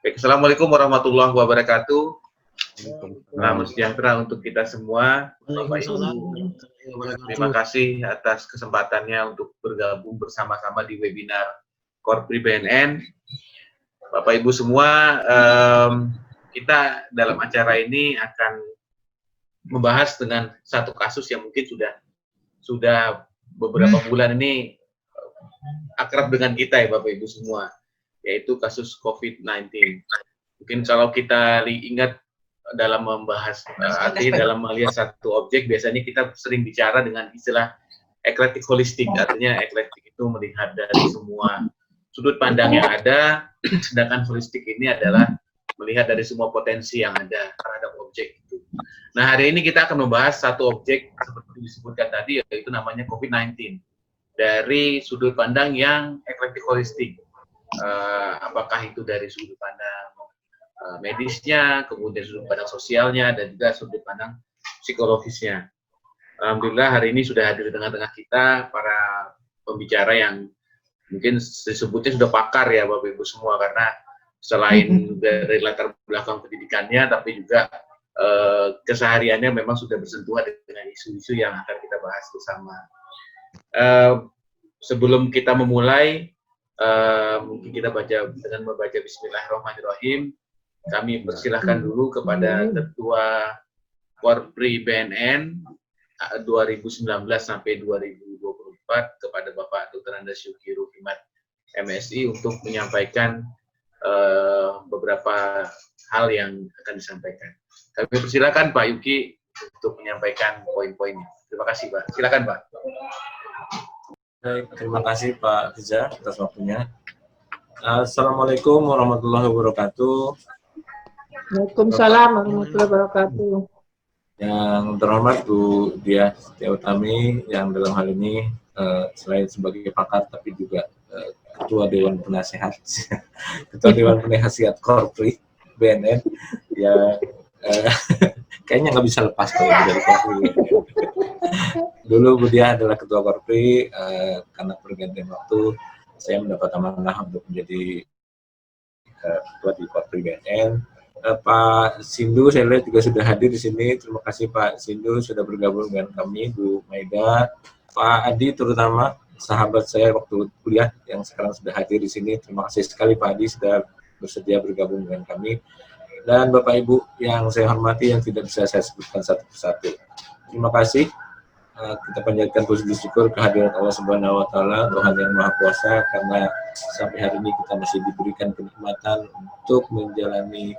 Baik, Assalamualaikum warahmatullahi wabarakatuh. Selamat sejahtera untuk kita semua, Bapak Ibu. Terima kasih atas kesempatannya untuk bergabung bersama-sama di webinar Korpri BNN. Bapak Ibu semua, kita dalam acara ini akan membahas dengan satu kasus yang mungkin sudah beberapa bulan ini akrab dengan kita ya Bapak Ibu semua, yaitu kasus COVID-19. Mungkin kalau kita ingat dalam membahas, artinya dalam melihat satu objek, biasanya kita sering bicara dengan istilah eklektik holistik, artinya eklektik itu melihat dari semua sudut pandang yang ada, sedangkan holistik ini adalah melihat dari semua potensi yang ada terhadap objek itu. Nah, hari ini kita akan membahas satu objek seperti disebutkan tadi, yaitu namanya COVID-19 dari sudut pandang yang eklektik holistik. Apakah itu dari sudut pandang medisnya, kemudian sudut pandang sosialnya, dan juga sudut pandang psikologisnya. Alhamdulillah hari ini sudah hadir di tengah-tengah kita para pembicara yang mungkin disebutnya sudah pakar ya Bapak Ibu semua, karena selain dari latar belakang pendidikannya, tapi juga kesehariannya memang sudah bersentuhan dengan isu-isu yang akan kita bahas bersama. Sebelum kita memulai, mungkin kita baca dengan membaca Bismillahirrahmanirrahim. Kami persilahkan dulu kepada Ketua Korpri BNN 2019 sampai 2024 kepada Bapak Dr. Andes Yuki Ruhimat MSI untuk menyampaikan beberapa hal yang akan disampaikan. Kami persilakan Pak Yuki untuk menyampaikan poin-poinnya. Terima kasih Pak. Silakan Pak. Baik, terima kasih Pak Riza atas waktunya. Assalamualaikum warahmatullahi wabarakatuh. Waalaikumsalam warahmatullahi wabarakatuh. Yang terhormat Bu Diah Setiautami yang dalam hal ini selain sebagai pakar tapi juga Ketua Dewan Penasehat Ketua Dewan Penasehat Korpri BNN ya, kayaknya nggak bisa lepas kalau dari Korpri. Dulu Bu Diah adalah Ketua Korpri, karena pergantian waktu saya mendapat amanah untuk menjadi Ketua di Korpri BNN. Pak Sindu saya lihat juga sudah hadir di sini. Terima kasih Pak Sindu sudah bergabung dengan kami, Bu Maida, Pak Adi terutama sahabat saya waktu kuliah yang sekarang sudah hadir di sini. Terima kasih sekali Pak Adi sudah bersedia bergabung dengan kami. Dan Bapak Ibu yang saya hormati yang tidak bisa saya sebutkan satu persatu. Terima kasih. Kita panjatkan puji syukur kehadiran Allah Subhanahu wa taala, Tuhan yang Maha Kuasa, karena sampai hari ini kita masih diberikan kenikmatan untuk menjalani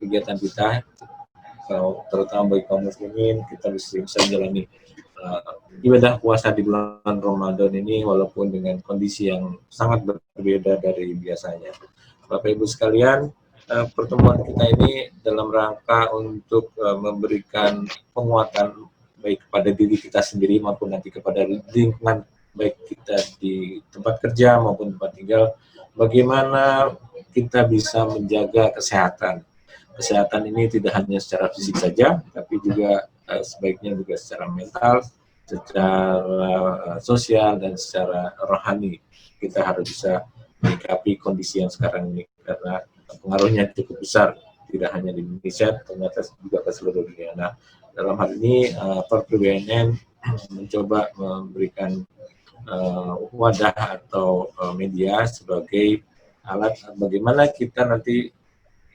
kegiatan kita, terutama bagi kaum muslimin, kita bisa menjalani ibadah puasa di bulan Ramadan ini walaupun dengan kondisi yang sangat berbeda dari biasanya. Bapak Ibu sekalian, pertemuan kita ini dalam rangka untuk memberikan penguatan baik kepada diri kita sendiri maupun nanti kepada lingkungan baik kita di tempat kerja maupun tempat tinggal, bagaimana kita bisa menjaga kesehatan. Kesehatan ini tidak hanya secara fisik saja, tapi juga sebaiknya juga secara mental, secara sosial, dan secara rohani. Kita harus bisa menyikapi kondisi yang sekarang ini, karena pengaruhnya cukup besar, tidak hanya di Indonesia, ternyata juga ke seluruh dunia. Nah, dalam hal ini, Korpri BNN mencoba memberikan wadah atau media sebagai alat bagaimana kita nanti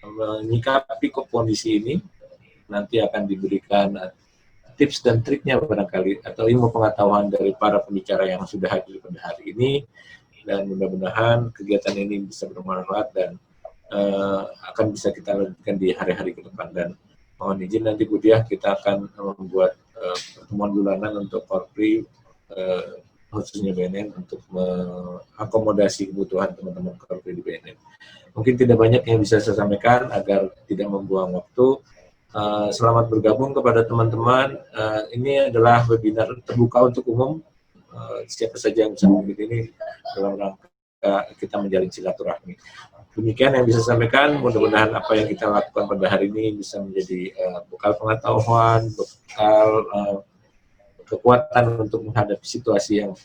menyikapi kondisi ini. Nanti akan diberikan tips dan triknya barangkali atau ilmu pengetahuan dari para pembicara yang sudah hadir pada hari ini, dan mudah-mudahan kegiatan ini bisa bermanfaat dan akan bisa kita lanjutkan di hari-hari ke depan. Dan mohon izin nanti Bu Diah kita akan membuat pertemuan bulanan untuk Korpri khususnya BNN untuk mengakomodasi kebutuhan teman-teman Korpri di BNN. Mungkin tidak banyak yang bisa saya sampaikan agar tidak membuang waktu. Selamat bergabung kepada teman-teman. Ini adalah webinar terbuka untuk umum. Siapa saja yang bisa mengikuti ini dalam rangka kita menjalin silaturahmi. Demikian yang bisa saya sampaikan. Mudah-mudahan apa yang kita lakukan pada hari ini bisa menjadi bekal pengetahuan, bekal kekuatan untuk menghadapi situasi yang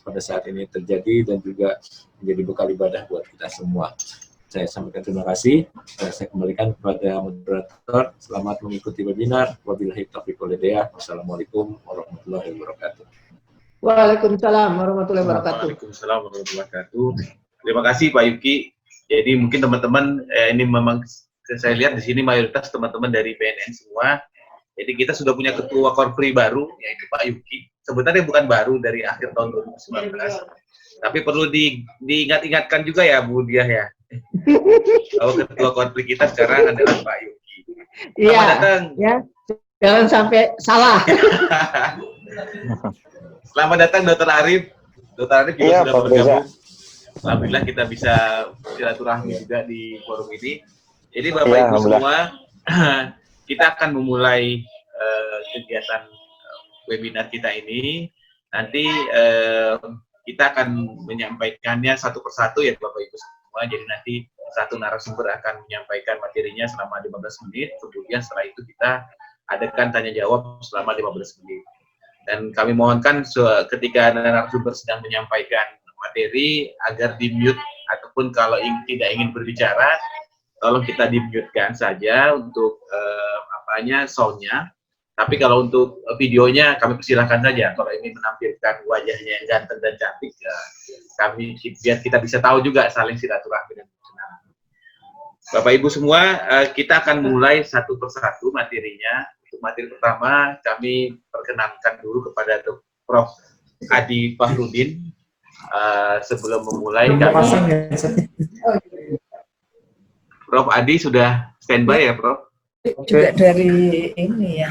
pada saat ini terjadi, dan juga menjadi bekal ibadah buat kita semua. Saya sampaikan terima kasih. Saya kembalikan kepada moderator. Selamat mengikuti webinar. Wabillahi taufiq wal hidayah. Wassalamualaikum warahmatullahi wabarakatuh. Waalaikumsalam warahmatullahi wabarakatuh. Waalaikumsalam warahmatullahi wabarakatuh. Terima kasih Pak Yuki. Jadi mungkin teman-teman ini memang saya lihat di sini mayoritas teman-teman dari PNN semua. Jadi kita sudah punya ketua Korpri baru, yaitu Pak Yuki. Sebenarnya bukan baru, dari akhir tahun 2019. Tapi perlu diingat-ingatkan juga ya Bu Diah ya. Kalau ketua Korpri kita sekarang adalah Pak Yuki. Iya. Selamat datang. Ya. Jangan sampai salah. Selamat datang Dr. Arif. Dr. Arif juga sudah bergabung. Alhamdulillah kita bisa silaturahmi juga di forum ini. Jadi Bapak Ibu semua, kita akan memulai kegiatan webinar kita ini. Nanti kita akan menyampaikannya satu persatu ya Bapak Ibu semua. Jadi nanti satu narasumber akan menyampaikan materinya selama 15 menit. Kemudian setelah itu kita adakan tanya jawab selama 15 menit. Dan kami mohonkan ketika narasumber sedang menyampaikan materi agar di-mute, ataupun kalau tidak ingin berbicara, tolong kita di-mute-kan saja untuk sound-nya. Tapi kalau untuk videonya kami persilahkan saja. Kalau ingin menampilkan wajahnya yang ganteng dan cantik, kami biar kita bisa tahu juga saling silaturahmi dan berkenalan. Bapak Ibu semua, kita akan mulai satu persatu materinya. Untuk materi pertama, kami perkenankan dulu kepada Prof. Adi Fahrudin. Sebelum memulai, Prof. Adi sudah standby ya, Prof? Juga dari ini ya.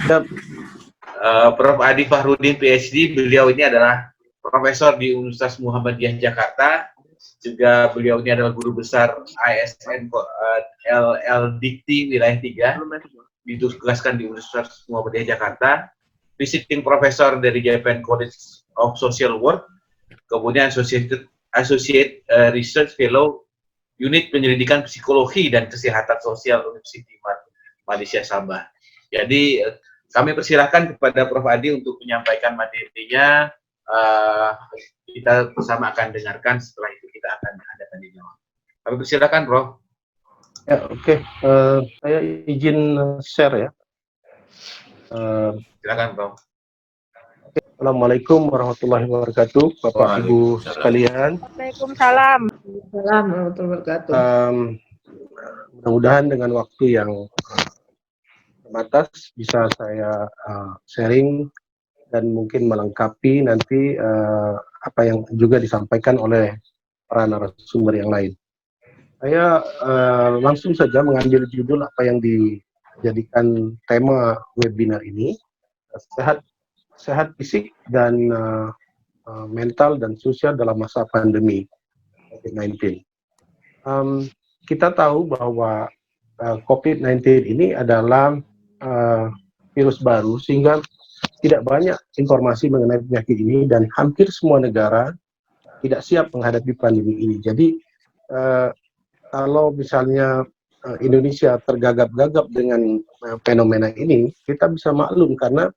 Prof. Adi Fahrudin, PhD. Beliau ini adalah profesor di Universitas Muhammadiyah Jakarta. Juga beliau ini adalah guru besar ASN LL Dikti Wilayah 3. Ditugaskan di Universitas Muhammadiyah Jakarta. Visiting Professor dari Japan College of Social Work. Kemudian Associate Research Fellow Unit Penyelidikan Psikologi dan Kesehatan Sosial University Malaysia Sabah. Jadi kami persilahkan kepada Prof. Adi untuk menyampaikan materinya. Kita bersama akan dengarkan, setelah itu kita akan ada tanya jawab. Kami persilahkan, Prof. Ya, oke. Saya izin share ya. Silakan, Prof. Assalamualaikum warahmatullahi wabarakatuh, Bapak Ibu sekalian. Waalaikumsalam. Waalaikumsalam warahmatullahi wabarakatuh. Mudah-mudahan dengan waktu yang terbatas bisa saya sharing dan mungkin melengkapi nanti apa yang juga disampaikan oleh para narasumber yang lain. Saya langsung saja mengambil judul apa yang dijadikan tema webinar ini, sehat fisik dan mental dan sosial dalam masa pandemi COVID-19. Kita tahu bahwa COVID-19 ini adalah virus baru, sehingga tidak banyak informasi mengenai penyakit ini dan hampir semua negara tidak siap menghadapi pandemi ini. Jadi kalau misalnya Indonesia tergagap-gagap dengan fenomena ini, kita bisa maklum karena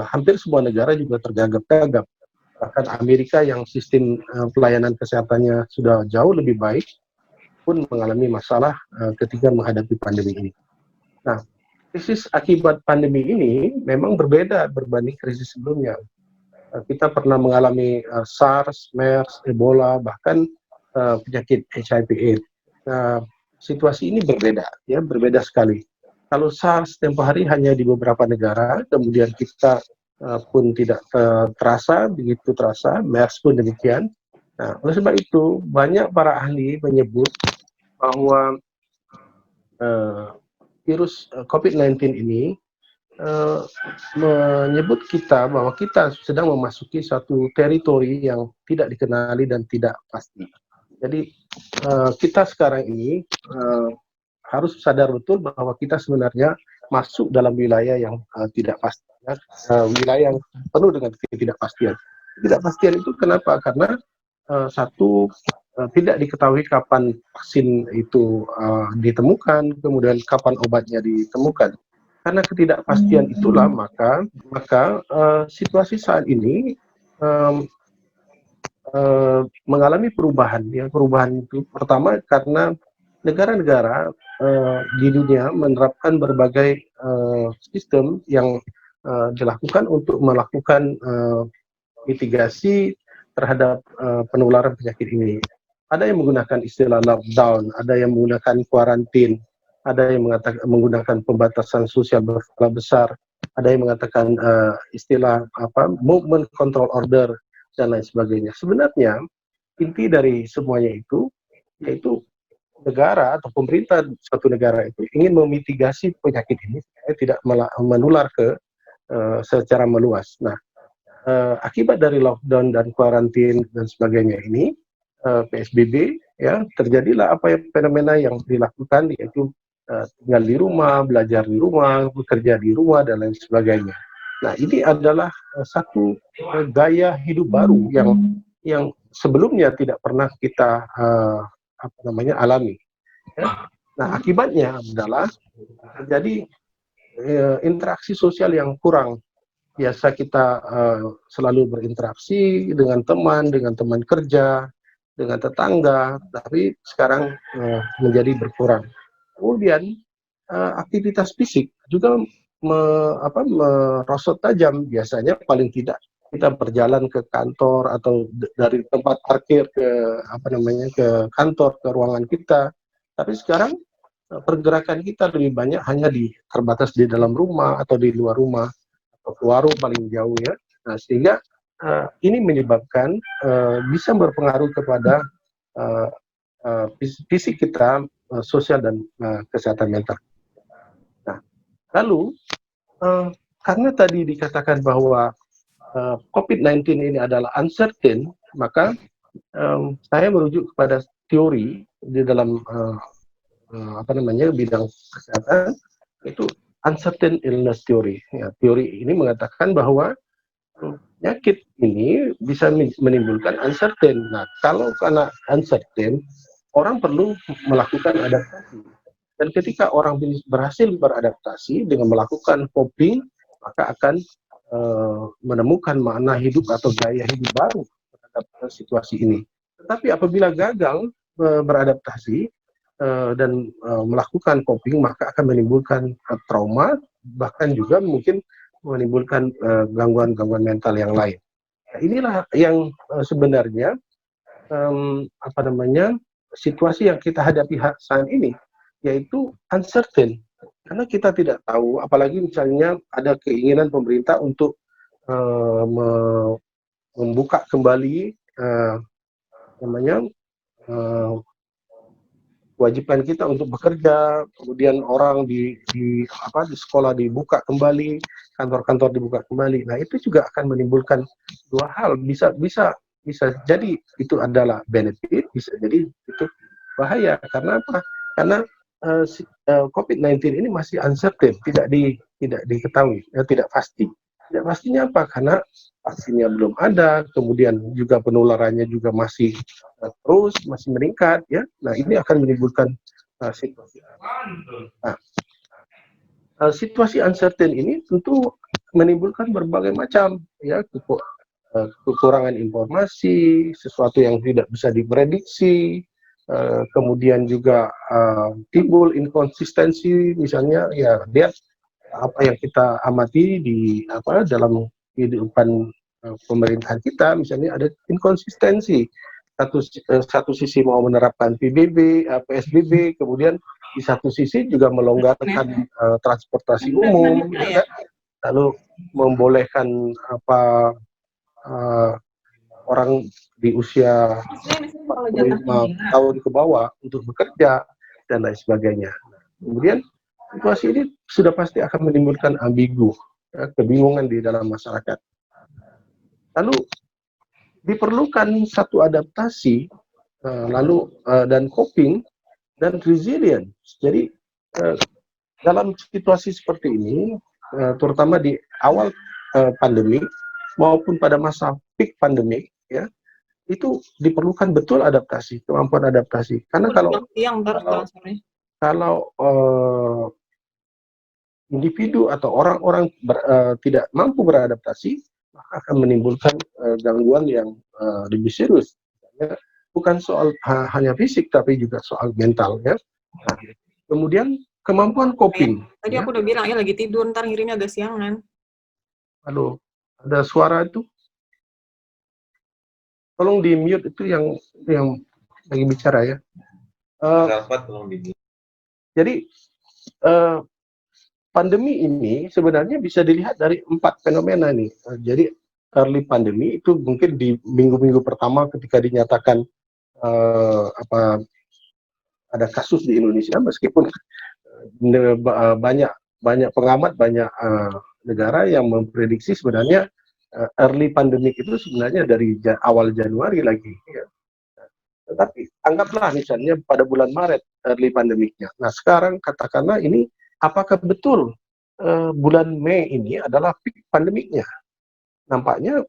hampir semua negara juga tergagap-gagap. Bahkan Amerika yang sistem pelayanan kesehatannya sudah jauh lebih baik pun mengalami masalah ketika menghadapi pandemi ini. Nah, krisis akibat pandemi ini memang berbeda berbanding krisis sebelumnya. Kita pernah mengalami SARS, MERS, Ebola, bahkan penyakit HIV/AIDS. Situasi ini berbeda sekali. Kalau SARS tempo hari hanya di beberapa negara, kemudian kita pun tidak begitu terasa, MERS pun demikian. Nah, oleh sebab itu, banyak para ahli menyebut bahwa virus COVID-19 ini menyebut kita bahwa kita sedang memasuki satu teritori yang tidak dikenali dan tidak pasti. Jadi kita sekarang ini harus sadar betul bahwa kita sebenarnya masuk dalam wilayah yang tidak pasti, wilayah yang penuh dengan ketidakpastian. Ketidakpastian itu kenapa? Karena satu, tidak diketahui kapan vaksin itu ditemukan, kemudian kapan obatnya ditemukan. Karena ketidakpastian itulah maka situasi saat ini mengalami perubahan. Ya, perubahan itu pertama karena negara-negara di dunia menerapkan berbagai sistem yang dilakukan untuk melakukan mitigasi terhadap penularan penyakit ini. Ada yang menggunakan istilah lockdown, ada yang menggunakan kuarantin, ada yang menggunakan pembatasan sosial berskala besar, ada yang mengatakan istilah movement control order dan lain sebagainya. Sebenarnya inti dari semuanya itu yaitu negara atau pemerintah suatu negara itu ingin memitigasi penyakit ini supaya tidak menular ke secara meluas. Nah, akibat dari lockdown dan kuarantin dan sebagainya ini, PSBB, ya, terjadilah apa yang fenomena yang dilakukan, yaitu tinggal di rumah, belajar di rumah, bekerja di rumah dan lain sebagainya. Nah, ini adalah satu gaya hidup baru yang sebelumnya tidak pernah kita alami. Ya. Nah, akibatnya adalah terjadi interaksi sosial yang kurang. Biasa kita selalu berinteraksi dengan teman kerja, dengan tetangga, tapi sekarang menjadi berkurang. Kemudian aktivitas fisik juga merosot tajam. Biasanya paling tidak kita berjalan ke kantor atau dari tempat parkir ke ke kantor, ke ruangan kita. Tapi sekarang pergerakan kita lebih banyak hanya terbatas di dalam rumah atau di luar rumah, atau ke warung paling jauh, ya. Nah, sehingga ini menyebabkan bisa berpengaruh kepada fisik kita, sosial dan kesehatan mental. Nah, lalu karena tadi dikatakan bahwa COVID-19 ini adalah uncertain, maka saya merujuk kepada teori di dalam bidang kesehatan, itu uncertain illness theory. Ya, teori ini mengatakan bahwa penyakit ini bisa menimbulkan uncertain. Nah, kalau karena uncertain, orang perlu melakukan adaptasi. Dan ketika orang berhasil beradaptasi dengan melakukan coping, maka akan menemukan makna hidup atau gaya hidup baru terhadap situasi ini. Tetapi apabila gagal beradaptasi dan melakukan coping, maka akan menimbulkan trauma, bahkan juga mungkin menimbulkan gangguan-gangguan mental yang lain. Nah, inilah yang sebenarnya situasi yang kita hadapi saat ini, yaitu uncertain. Karena kita tidak tahu, apalagi misalnya ada keinginan pemerintah untuk membuka kembali kewajiban kita untuk bekerja, kemudian orang di sekolah dibuka kembali, kantor-kantor dibuka kembali. Nah, itu juga akan menimbulkan dua hal. Bisa jadi itu adalah benefit, bisa jadi itu bahaya. Karena apa? Karena COVID-19 ini masih uncertain, tidak diketahui, tidak pasti. Tidak pastinya apa? Karena vaksinnya belum ada, kemudian juga penularannya juga masih masih meningkat, ya. Nah, ini akan menimbulkan situasi. Nah, situasi uncertain ini tentu menimbulkan berbagai macam, ya, kekurangan informasi, sesuatu yang tidak bisa diprediksi, kemudian juga timbul inkonsistensi, misalnya, ya, lihat apa yang kita amati dalam kehidupan pemerintahan kita, misalnya ada inkonsistensi. Satu sisi mau menerapkan PSBB, kemudian di satu sisi juga melonggarkan transportasi umum, ya, lalu membolehkan orang di usia 45 tahun ke bawah untuk bekerja dan lain sebagainya. Kemudian situasi ini sudah pasti akan menimbulkan ambigu, ya, kebingungan di dalam masyarakat. Lalu diperlukan satu adaptasi, dan coping dan resilience. Jadi dalam situasi seperti ini, terutama di awal pandemi maupun pada masa peak pandemi, ya, itu diperlukan betul adaptasi, kemampuan adaptasi. Karena kalau individu atau orang-orang tidak mampu beradaptasi, maka akan menimbulkan gangguan yang lebih serius. Bukan soal hanya fisik, tapi juga soal mental, ya. Kemudian kemampuan coping. Tadi aku udah bilang ya lagi tidur, ntar ngirimnya agak siangan. Aduh, ada suara itu. Tolong di mute itu yang lagi bicara ya. Jadi pandemi ini sebenarnya bisa dilihat dari 4 fenomena nih. Jadi early pandemi itu mungkin di minggu-minggu pertama ketika dinyatakan ada kasus di Indonesia, meskipun banyak pengamat, banyak negara yang memprediksi sebenarnya early pandemic itu sebenarnya dari awal Januari lagi. Ya. Tetapi anggaplah misalnya pada bulan Maret early pandemiknya. Nah sekarang katakanlah ini apakah betul bulan Mei ini adalah peak pandemiknya? Nampaknya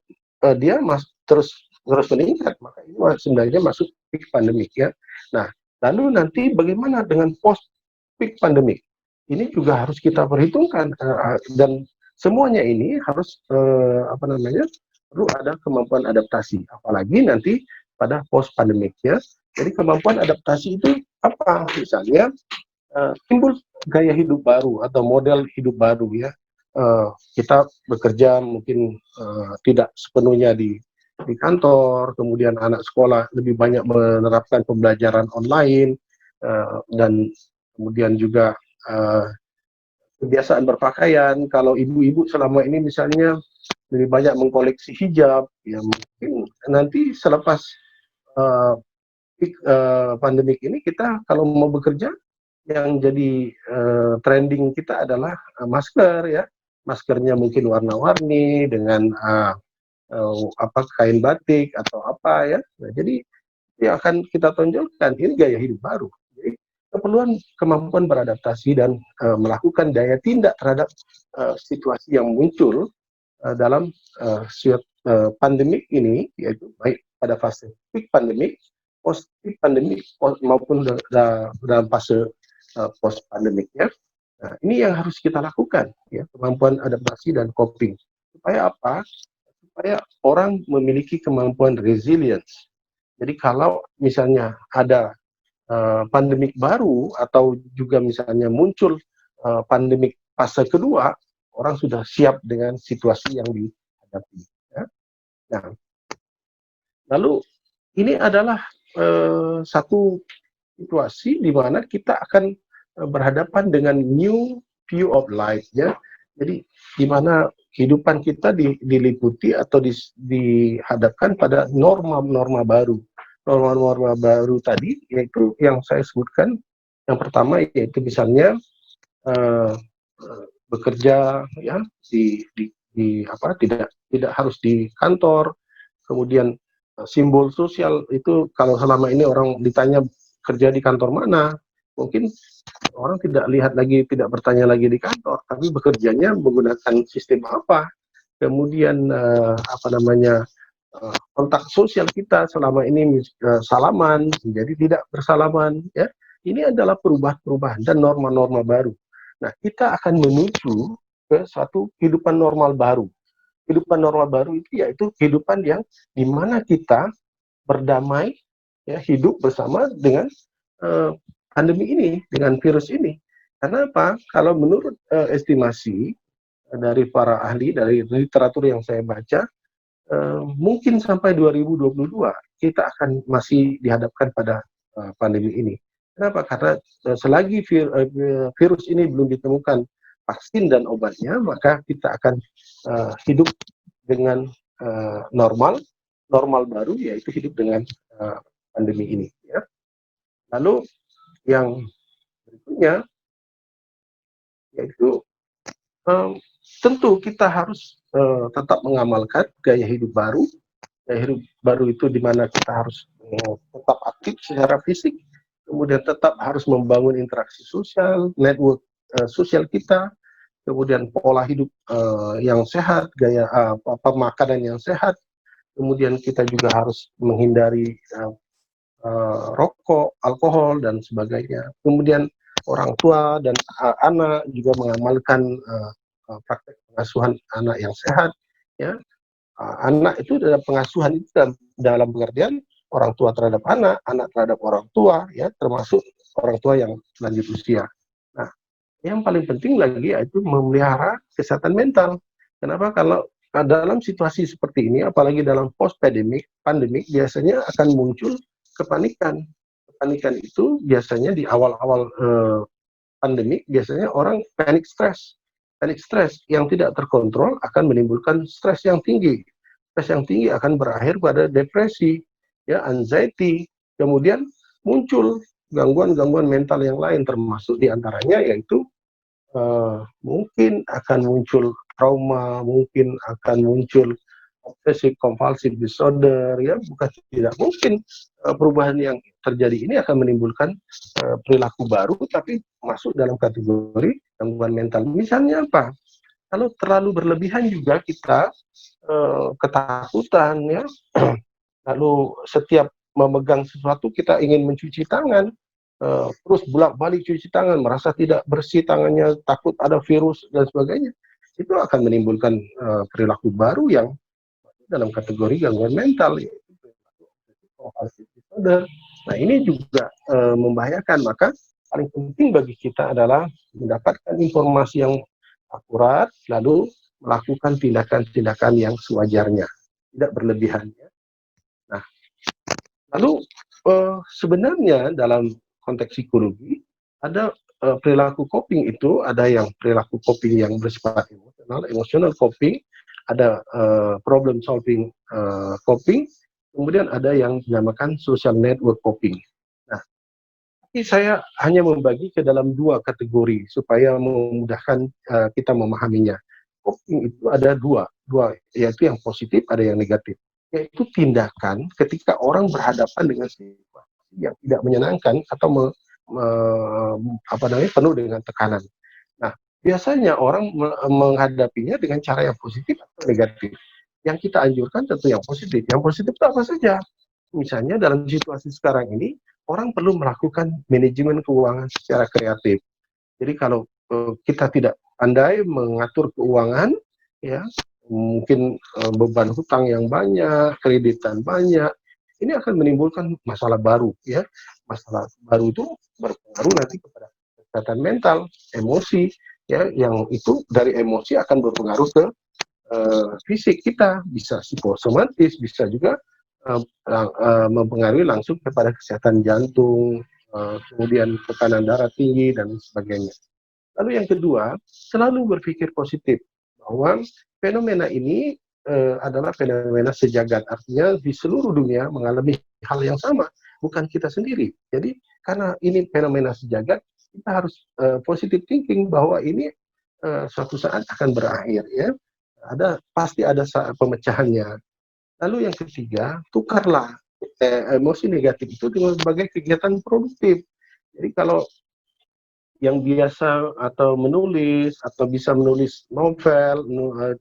dia terus meningkat, maka ini sebenarnya masuk peak pandemik ya. Nah lalu nanti bagaimana dengan post peak pandemik? Ini juga harus kita perhitungkan dan semuanya ini harus perlu ada kemampuan adaptasi, apalagi nanti pada post pandemik ya. Jadi kemampuan adaptasi itu apa? Misalnya timbul gaya hidup baru atau model hidup baru ya. Kita bekerja mungkin tidak sepenuhnya di kantor, kemudian anak sekolah lebih banyak menerapkan pembelajaran online dan kemudian juga kebiasaan berpakaian. Kalau ibu-ibu selama ini misalnya lebih banyak mengkoleksi hijab, ya mungkin nanti selepas pandemik ini kita kalau mau bekerja yang jadi trending kita adalah masker ya. Maskernya mungkin warna-warni dengan kain batik atau apa ya. Nah, jadi yang akan kita tonjolkan ini gaya hidup baru. Jadi keperluan kemampuan beradaptasi dan melakukan daya tindak terhadap situasi yang muncul dalam pandemik ini, yaitu baik pada fase peak pandemik, post peak pandemik maupun dalam fase post pandemik ya. Nah, ini yang harus kita lakukan ya, kemampuan adaptasi dan coping. Supaya apa? Supaya orang memiliki kemampuan resilience. Jadi kalau misalnya ada pandemik baru atau juga misalnya muncul pandemik fase kedua, orang sudah siap dengan situasi yang dihadapi. Ya. Nah, lalu ini adalah satu situasi di mana kita akan berhadapan dengan new view of life ya. Jadi di mana kehidupan kita diliputi atau dihadapkan pada norma-norma baru. Norma-norma baru tadi yaitu yang saya sebutkan. Yang pertama yaitu misalnya bekerja ya tidak harus di kantor. Kemudian simbol sosial itu kalau selama ini orang ditanya kerja di kantor mana, mungkin orang tidak bertanya lagi di kantor, tapi bekerjanya menggunakan sistem apa. Kemudian kontak sosial kita selama ini salaman menjadi tidak bersalaman ya. Ini adalah perubahan-perubahan dan norma-norma baru. Nah, kita akan menuju ke suatu kehidupan normal baru. Kehidupan normal baru itu yaitu kehidupan yang dimana kita berdamai ya, hidup bersama dengan pandemi ini, dengan virus ini. Karena apa? Kalau menurut estimasi dari para ahli, dari literatur yang saya baca, mungkin sampai 2022 kita akan masih dihadapkan pada pandemi ini. Kenapa? Karena selagi virus ini belum ditemukan vaksin dan obatnya, maka kita akan hidup dengan normal baru, yaitu hidup dengan pandemi ini. Ya. Lalu yang berikutnya, yaitu tentu kita harus tetap mengamalkan gaya hidup baru. Gaya hidup baru itu di mana kita harus tetap aktif secara fisik, kemudian tetap harus membangun interaksi sosial, network sosial kita, kemudian pola hidup yang sehat, gaya makanan yang sehat, kemudian kita juga harus menghindari rokok, alkohol, dan sebagainya. Kemudian orang tua dan anak juga mengamalkan praktek pengasuhan anak yang sehat. Ya. Anak itu dalam pengasuhan itu dalam pengertian orang tua terhadap anak terhadap orang tua, ya, termasuk orang tua yang lanjut usia. Nah, yang paling penting lagi yaitu memelihara kesehatan mental. Kenapa? Kalau dalam situasi seperti ini, apalagi dalam post pandemic, biasanya akan muncul kepanikan. Kepanikan itu biasanya di awal-awal pandemi, biasanya orang panic stress. Panic stress yang tidak terkontrol akan menimbulkan stres yang tinggi. Stres yang tinggi akan berakhir pada depresi, ya, anxiety. Kemudian muncul gangguan-gangguan mental yang lain, termasuk diantaranya yaitu mungkin akan muncul trauma, mungkin akan muncul obsessive compulsive disorder, ya, bukan tidak mungkin perubahan yang terjadi ini akan menimbulkan perilaku baru, tapi masuk dalam kategori gangguan mental. Misalnya apa? Kalau terlalu berlebihan juga kita ketakutan, ya, lalu setiap memegang sesuatu kita ingin mencuci tangan, terus bolak-balik cuci tangan, merasa tidak bersih tangannya, takut ada virus dan sebagainya, itu akan menimbulkan perilaku baru yang dalam kategori gangguan mental, yaitu compulsive disorder. Nah, ini juga membahayakan. Maka paling penting bagi kita adalah mendapatkan informasi yang akurat, lalu melakukan tindakan-tindakan yang sewajarnya, tidak berlebihan. Nah, lalu sebenarnya dalam konteks psikologi ada perilaku coping itu, ada yang perilaku coping yang bersifat emosional, emotional coping, ada problem solving coping, kemudian ada yang dinamakan social network coping. Nah, tapi saya hanya membagi ke dalam dua kategori supaya memudahkan kita memahaminya. Coping itu ada dua, yaitu yang positif, ada yang negatif. Yaitu tindakan ketika orang berhadapan dengan situasi yang tidak menyenangkan atau penuh dengan tekanan. Nah, biasanya orang menghadapinya dengan cara yang positif atau negatif. Yang kita anjurkan tentu yang positif. Yang positif itu apa saja? Misalnya dalam situasi sekarang ini, orang perlu melakukan manajemen keuangan secara kreatif. Jadi kalau kita tidak pandai mengatur keuangan, ya, mungkin beban hutang yang banyak, kreditan banyak, ini akan menimbulkan masalah baru, ya. Masalah baru itu berpengaruh nanti kepada kesehatan mental, emosi, ya, yang itu dari emosi akan berpengaruh ke fisik kita, bisa psikosomatis, bisa juga mempengaruhi langsung kepada kesehatan jantung, kemudian tekanan darah tinggi dan sebagainya. Lalu yang kedua, selalu berpikir positif bahwa fenomena ini adalah fenomena sejagat, artinya di seluruh dunia mengalami hal yang sama, bukan kita sendiri. Jadi karena ini fenomena sejagat, kita harus positive thinking bahwa ini suatu saat akan berakhir, ya. Pasti ada pemecahannya. Lalu yang ketiga, tukarlah emosi negatif itu dengan sebagai kegiatan produktif. Jadi kalau yang biasa atau menulis atau bisa menulis novel,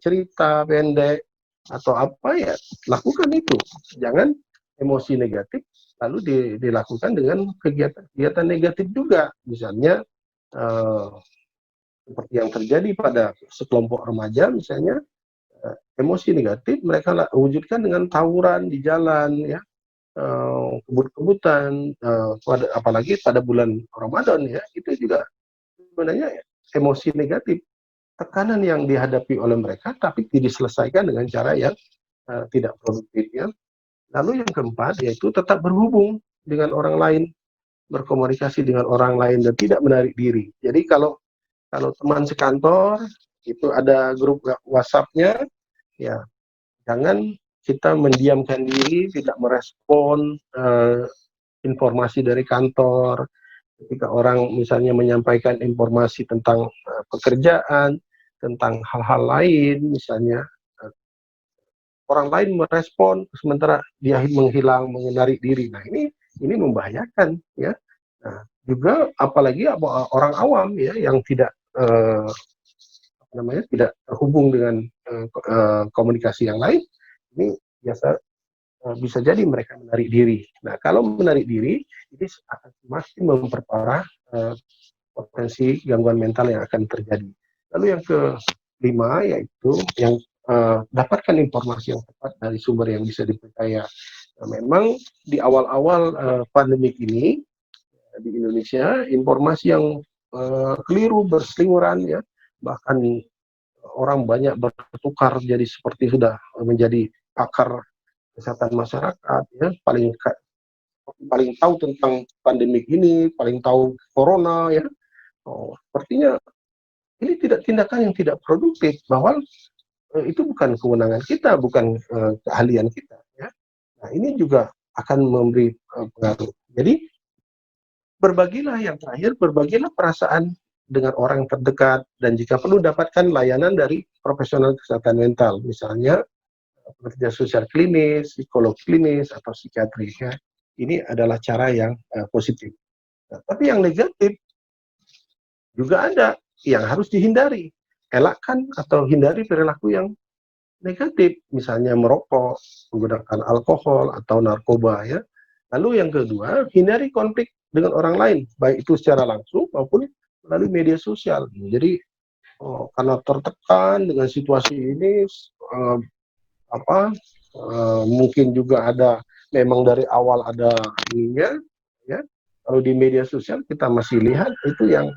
cerita pendek atau apa, ya lakukan itu. Jangan emosi negatif lalu dilakukan dengan kegiatan negatif juga. Misalnya seperti yang terjadi pada sekelompok remaja, misalnya emosi negatif mereka wujudkan dengan tawuran di jalan, ya, kebut-kebutan, apalagi pada bulan Ramadan, ya, itu juga sebenarnya emosi negatif, tekanan yang dihadapi oleh mereka tapi diselesaikan dengan cara yang tidak produktif, ya. Lalu yang keempat yaitu tetap berhubung dengan orang lain, berkomunikasi dengan orang lain dan tidak menarik diri. Jadi kalau teman sekantor itu ada grup WhatsApp-nya, ya jangan kita mendiamkan diri, tidak merespon informasi dari kantor. Ketika orang misalnya menyampaikan informasi tentang pekerjaan, tentang hal-hal lain, misalnya orang lain merespon sementara dia menghilang, menarik diri. Nah, ini membahayakan, ya. Nah, juga apalagi orang awam, ya, yang tidak tidak terhubung dengan komunikasi yang lain, ini biasa bisa jadi mereka menarik diri. Nah, kalau menarik diri, ini akan semakin memperparah potensi gangguan mental yang akan terjadi. Lalu yang kelima yaitu yang dapatkan informasi yang tepat dari sumber yang bisa dipercaya. Nah, memang di awal-awal pandemik ini di Indonesia, informasi yang keliru berseliweran ya, bahkan orang banyak bertukar jadi seperti sudah menjadi pakar kesehatan masyarakat ya, paling tahu tentang pandemik ini, paling tahu corona ya. Sepertinya ini tindakan yang tidak produktif, bahwa itu bukan kewenangan kita, bukan keahlian kita ya. Nah, ini juga akan memberi pengaruh. Jadi berbagilah, yang terakhir, berbagilah perasaan dengan orang yang terdekat, dan jika perlu dapatkan layanan dari profesional kesehatan mental, misalnya pekerja sosial klinis, psikolog klinis, atau psikiatri ya. Ini adalah cara yang positif. Nah, tapi yang negatif juga ada yang harus dihindari. Elakkan atau hindari perilaku yang negatif, misalnya merokok, menggunakan alkohol atau narkoba ya. Lalu yang kedua, hindari konflik dengan orang lain, baik itu secara langsung maupun melalui media sosial. Jadi karena tertekan dengan situasi ini, mungkin juga ada, memang dari awal ada ininya ya. Kalau di media sosial kita masih lihat itu yang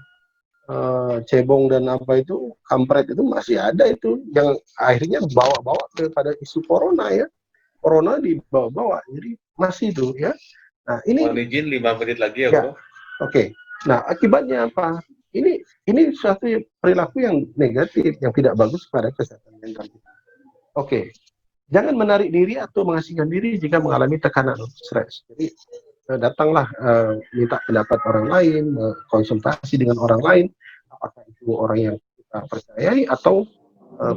cebong dan apa itu, kampret itu masih ada, itu yang akhirnya bawa-bawa kepada isu corona ya. Corona dibawa-bawa, jadi masih itu ya. Nah, ini mohon izin 5 menit lagi ya, Bro. Oke. Nah, akibatnya apa? Ini suatu perilaku yang negatif, yang tidak bagus pada kesehatan mental kita. Oke. Jangan menarik diri atau mengasingkan diri jika mengalami tekanan stres. Jadi datanglah minta pendapat orang lain, konsultasi dengan orang lain, apakah itu orang yang kita percayai atau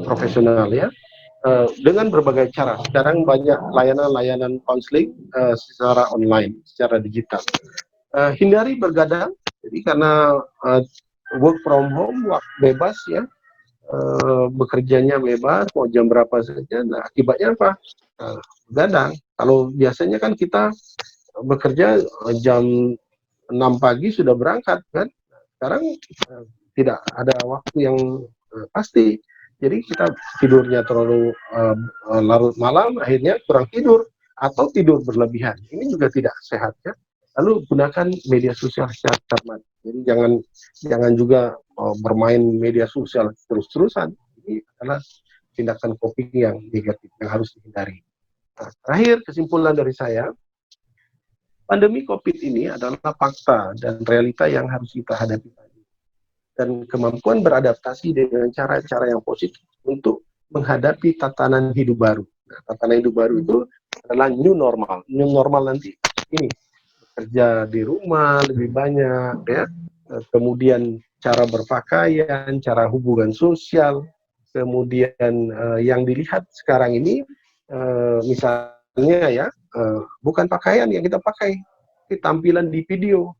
profesional ya, dengan berbagai cara. Sekarang banyak layanan-layanan konseling secara online, secara digital. Hindari bergadang, jadi karena work from home, bebas ya, bekerjanya bebas, mau jam berapa saja. Nah, akibatnya apa? Begadang. Kalau biasanya kan kita bekerja jam 6 pagi sudah berangkat kan. Sekarang tidak ada waktu yang pasti. Jadi kita tidurnya terlalu larut malam, akhirnya kurang tidur atau tidur berlebihan. Ini juga tidak sehat ya. Lalu gunakan media sosial secara cermat. Jadi jangan juga bermain media sosial terus-terusan. Ini adalah tindakan coping yang negatif yang harus dihindari. Nah, terakhir, kesimpulan dari saya, pandemi COVID ini adalah fakta dan realita yang harus kita hadapi. Dan kemampuan beradaptasi dengan cara-cara yang positif untuk menghadapi tatanan hidup baru. Nah, tatanan hidup baru itu adalah new normal. New normal nanti ini, bekerja di rumah lebih banyak, ya. Kemudian cara berpakaian, cara hubungan sosial, kemudian yang dilihat sekarang ini, misalnya ya, bukan pakaian yang kita pakai, tapi tampilan di video.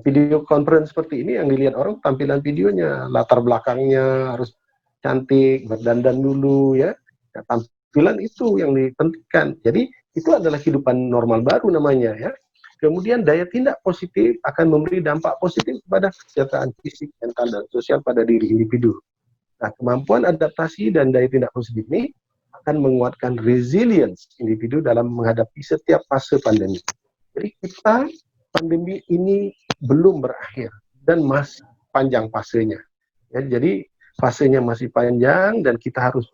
Video conference seperti ini yang dilihat orang tampilan videonya, latar belakangnya harus cantik, berdandan dulu ya. Tampilan itu yang dipentingkan. Jadi itu adalah kehidupan normal baru namanya ya. Kemudian daya tindak positif akan memberi dampak positif kepada kesejahteraan fisik, mental, dan sosial pada diri individu. Nah, kemampuan adaptasi dan daya tindak positif ini akan menguatkan resilience individu dalam menghadapi setiap fase pandemi. Jadi pandemi ini belum berakhir dan masih panjang fasenya. Ya, jadi fasenya masih panjang dan kita harus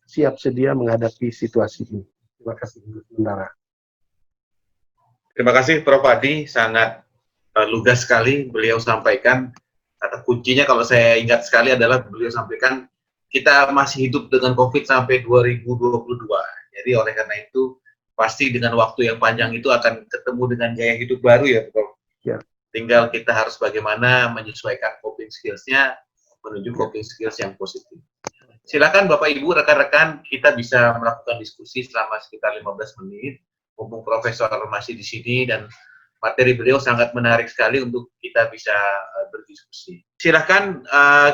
siap sedia menghadapi situasi ini. Terima kasih sementara. Terima kasih Prof. Adi, sangat lugas sekali beliau sampaikan. Kata kuncinya kalau saya ingat sekali adalah beliau sampaikan kita masih hidup dengan COVID sampai 2022. Jadi oleh karena itu pasti dengan waktu yang panjang itu akan ketemu dengan gaya hidup baru ya Prof. Ya. Tinggal kita harus bagaimana menyesuaikan coping skills-nya menuju coping skills yang positif. Silakan Bapak Ibu, rekan-rekan, kita bisa melakukan diskusi selama sekitar 15 menit. Mumpung Profesor masih di sini dan materi beliau sangat menarik sekali untuk kita bisa berdiskusi. Silakan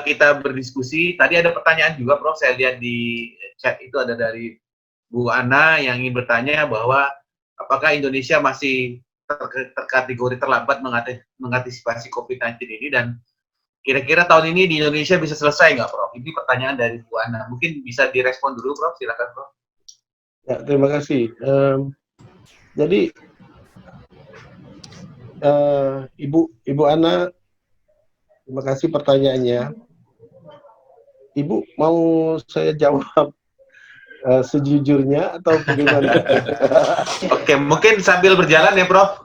kita berdiskusi. Tadi ada pertanyaan juga Prof, saya lihat di chat itu ada dari Bu Ana yang ingin bertanya bahwa apakah Indonesia masih terkategori terlambat mengantisipasi COVID-19 ini, dan kira-kira tahun ini di Indonesia bisa selesai nggak Prof? Ini pertanyaan dari Bu Ana. Mungkin bisa direspon dulu Prof, silakan Prof. Ya, terima kasih. Jadi Ibu Ana, terima kasih pertanyaannya. Ibu mau saya jawab sejujurnya atau bagaimana? Oke, mungkin sambil berjalan ya, Prof.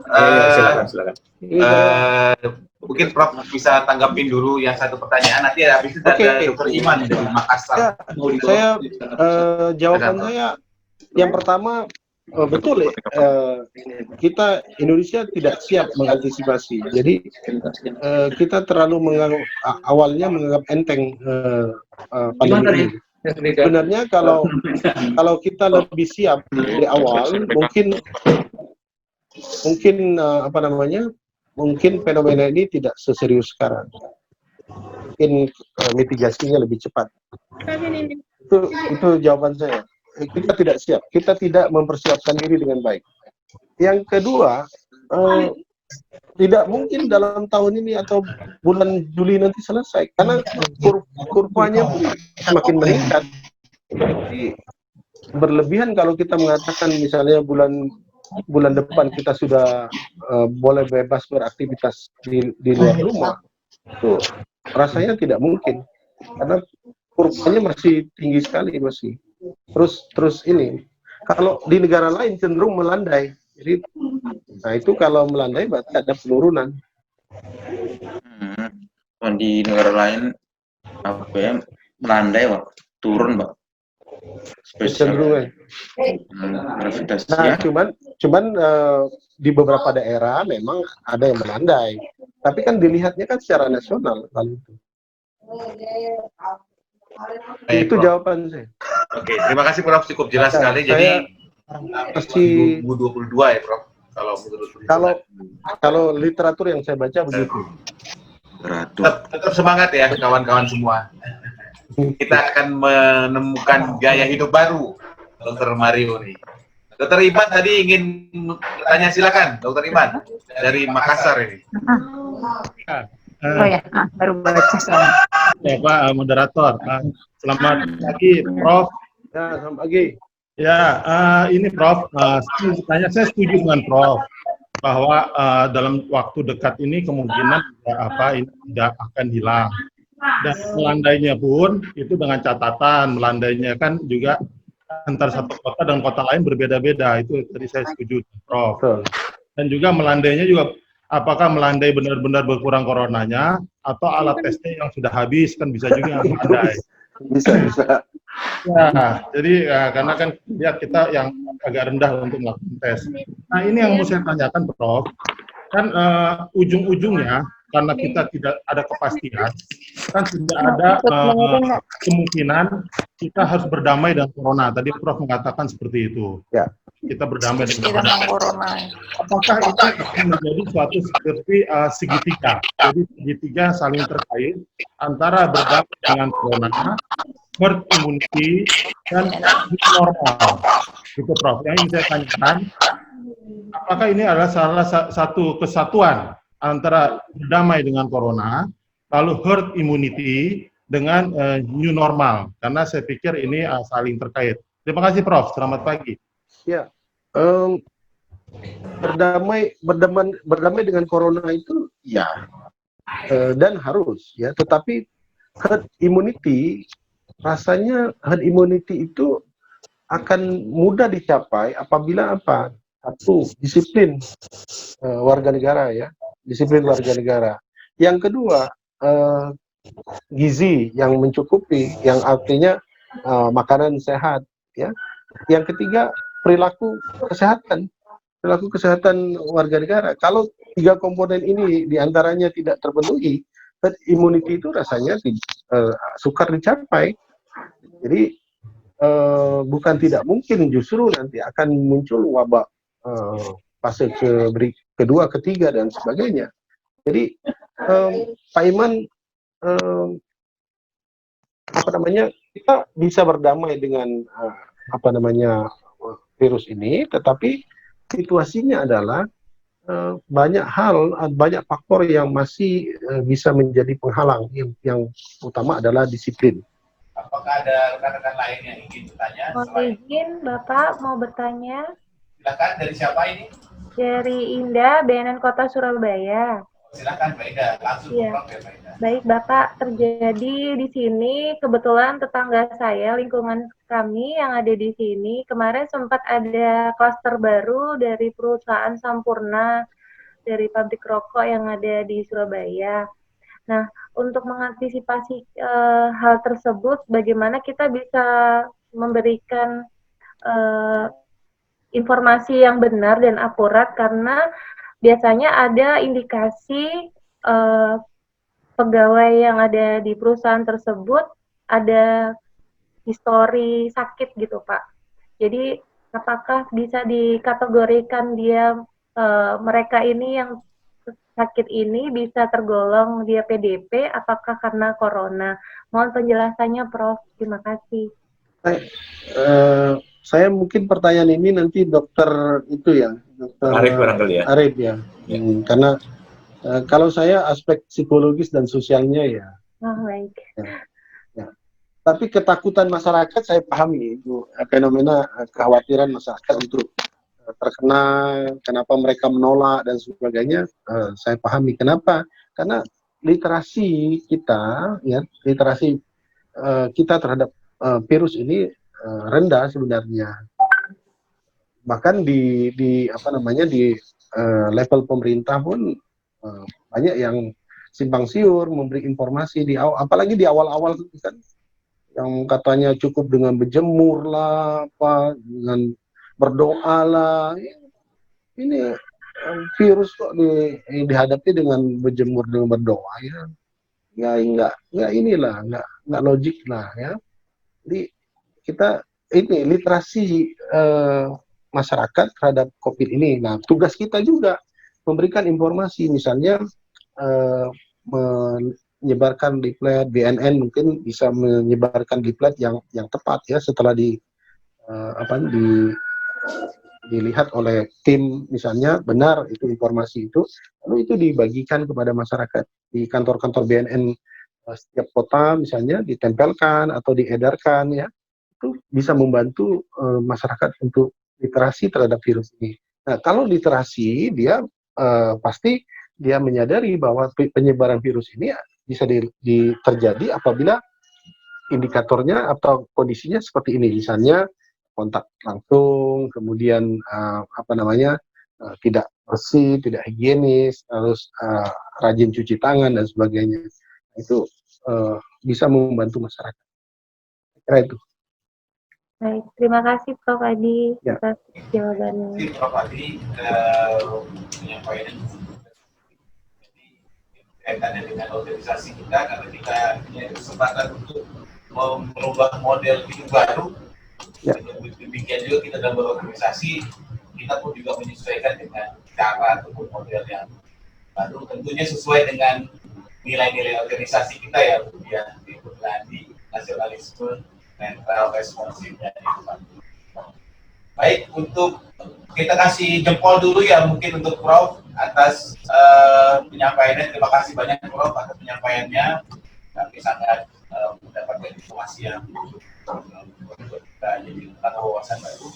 Silakan. Mungkin Prof bisa tanggapin dulu yang satu pertanyaan. Nanti habis itu ada Dr. Iman dari Makassar. Saya jawaban saya yang pertama betul kita Indonesia tidak siap mengantisipasi. Jadi kita terlalu awalnya menganggap enteng pandemi ini. Sebenarnya kalau kita lebih siap dari awal, mungkin fenomena ini tidak seserius sekarang. Mungkin mitigasinya lebih cepat. Itu jawaban saya. Kita tidak siap, kita tidak mempersiapkan diri dengan baik. Yang kedua, tidak mungkin dalam tahun ini atau bulan Juli nanti selesai, karena kurvanya semakin meningkat. Jadi berlebihan kalau kita mengatakan misalnya bulan depan kita sudah boleh bebas beraktivitas di luar rumah, itu rasanya tidak mungkin, karena kurvanya masih tinggi sekali masih. Terus ini, kalau di negara lain cenderung melandai. Jadi, nah itu kalau melandai berarti ada penurunan. Di negara lain apa ya, melandai, Pak, turun, Pak. Cenderungan. Gravitasnya. Nah, cuman di beberapa daerah memang ada yang melandai. Tapi kan dilihatnya kan secara nasional kali itu. Itu jawaban saya. Oke, terima kasih Prof, cukup jelas sekali. Jadi masih 2022 ya, Prof. Kalau literatur yang saya baca begitu. Tetap semangat ya kawan-kawan semua. Kita akan menemukan gaya hidup baru, Dr. Mario nih. Dr. Iman tadi ingin bertanya, silakan, Dr. Iman dari Makassar ini. Oh ya, baru baca soalnya. Ya Pak moderator, selamat pagi Prof. Ya, selamat pagi. Ya, ini Prof, saya setuju dengan Prof bahwa dalam waktu dekat ini kemungkinan ini tidak akan hilang. Dan melandainya pun itu dengan catatan melandainya kan juga antar satu kota dan kota lain berbeda-beda. Itu tadi saya setuju Prof. Dan juga melandainya juga apakah melandai benar-benar berkurang coronanya atau alat tesnya yang sudah habis, kan bisa juga melandai. Bisa. Ya, jadi karena kan ya kita yang agak rendah untuk melakukan tes. Nah ini yang mau saya tanyakan Prof, kan ujung-ujungnya karena kita tidak ada kepastian, kan tidak ada kemungkinan kita harus berdamai dengan corona. Tadi Prof mengatakan seperti itu. Ya. Kita berdamai dengan corona. Apakah itu akan menjadi suatu seperti segitiga? Jadi segitiga saling terkait antara berdamai dengan corona, herd immunity, dan normal. Gitu Prof. Yang ingin saya tanyakan, apakah ini adalah salah satu kesatuan antara berdamai dengan corona, lalu herd immunity dengan new normal? Karena saya pikir ini saling terkait. Terima kasih Prof. Selamat pagi. Ya, berdamai dengan corona itu ya, dan harus ya. Tetapi herd immunity, rasanya herd immunity itu akan mudah dicapai apabila apa? Satu, disiplin warga negara ya, disiplin warga negara. Yang kedua, gizi yang mencukupi, yang artinya makanan sehat ya. Yang ketiga, perilaku kesehatan warga negara. Kalau tiga komponen ini diantaranya tidak terpenuhi, herd immunity itu rasanya sukar dicapai. Jadi bukan tidak mungkin, justru nanti akan muncul wabah fase kedua, ketiga dan sebagainya. Jadi Pak Iman, kita bisa berdamai dengan virus ini, tetapi situasinya adalah banyak faktor yang masih bisa menjadi penghalang. Yang utama adalah disiplin. Apakah ada rekan-rekan lain yang ingin bertanya? Mohon izin, Bapak mau bertanya. Silakan, dari siapa ini? Dari Indah, BNN Kota Surabaya. Silakan Mbak Ida, langsung Iya. ngomong ya Mbak Ida. Baik Bapak, terjadi di sini kebetulan tetangga saya, lingkungan kami yang ada di sini, kemarin sempat ada klaster baru dari perusahaan Sampurna, dari pabrik rokok yang ada di Surabaya. Nah, untuk mengantisipasi hal tersebut, bagaimana kita bisa memberikan informasi yang benar dan akurat, karena biasanya ada indikasi pegawai yang ada di perusahaan tersebut ada histori sakit gitu Pak. Jadi apakah bisa dikategorikan dia mereka ini yang sakit ini bisa tergolong dia PDP, apakah karena corona? Mohon penjelasannya Prof. Terima kasih. Saya mungkin pertanyaan ini nanti dokter itu ya, dokter Arif barangkali ya. Arif ya. Ya. Karena kalau saya aspek psikologis dan sosialnya ya. Oh, baik. Ya. Tapi ketakutan masyarakat saya pahami itu fenomena kekhawatiran masyarakat untuk terkena, kenapa mereka menolak dan sebagainya. Saya pahami kenapa? Karena literasi kita, ya literasi kita terhadap virus ini rendah sebenarnya. Bahkan di level pemerintah pun banyak yang simpang siur memberi informasi di awal, apalagi di awal-awal kan, yang katanya cukup dengan berjemur lah, apa dengan berdoa lah. Ini virus kok dihadapi dengan berjemur, dengan berdoa ya, nggak logik lah ya. Jadi kita ini literasi masyarakat terhadap COVID ini. Nah, tugas kita juga memberikan informasi, misalnya menyebarkan diklat, BNN mungkin bisa menyebarkan diklat yang tepat ya, setelah dilihat oleh tim misalnya benar itu informasi itu, lalu itu dibagikan kepada masyarakat di kantor-kantor BNN setiap kota misalnya, ditempelkan atau diedarkan ya, itu bisa membantu masyarakat untuk literasi terhadap virus ini. Nah, kalau literasi dia pasti dia menyadari bahwa penyebaran virus ini bisa terjadi apabila indikatornya atau kondisinya seperti ini, misalnya kontak langsung, kemudian tidak bersih, tidak higienis, harus rajin cuci tangan dan sebagainya. Itu bisa membantu masyarakat. Kira itu. Baik, terima kasih Prof. Adi atas jawabannya. Terima kasih Prof. Adi penyampaian kaitannya dengan organisasi kita, karena kita punya kesempatan untuk merubah model hidup baru. Demikian juga kita dalam berorganisasi, kita pun juga menyesuaikan dengan cara ataupun model yang baru, tentunya sesuai dengan nilai-nilai organisasi kita ya, di nasionalisme, netral, responsif, dan inovatif. Baik, untuk kita kasih jempol dulu ya mungkin untuk Prof atas penyampaiannya. Terima kasih banyak Prof atas penyampaiannya. Kami sangat mendapatkan informasi yang kita jadi wawasan baru.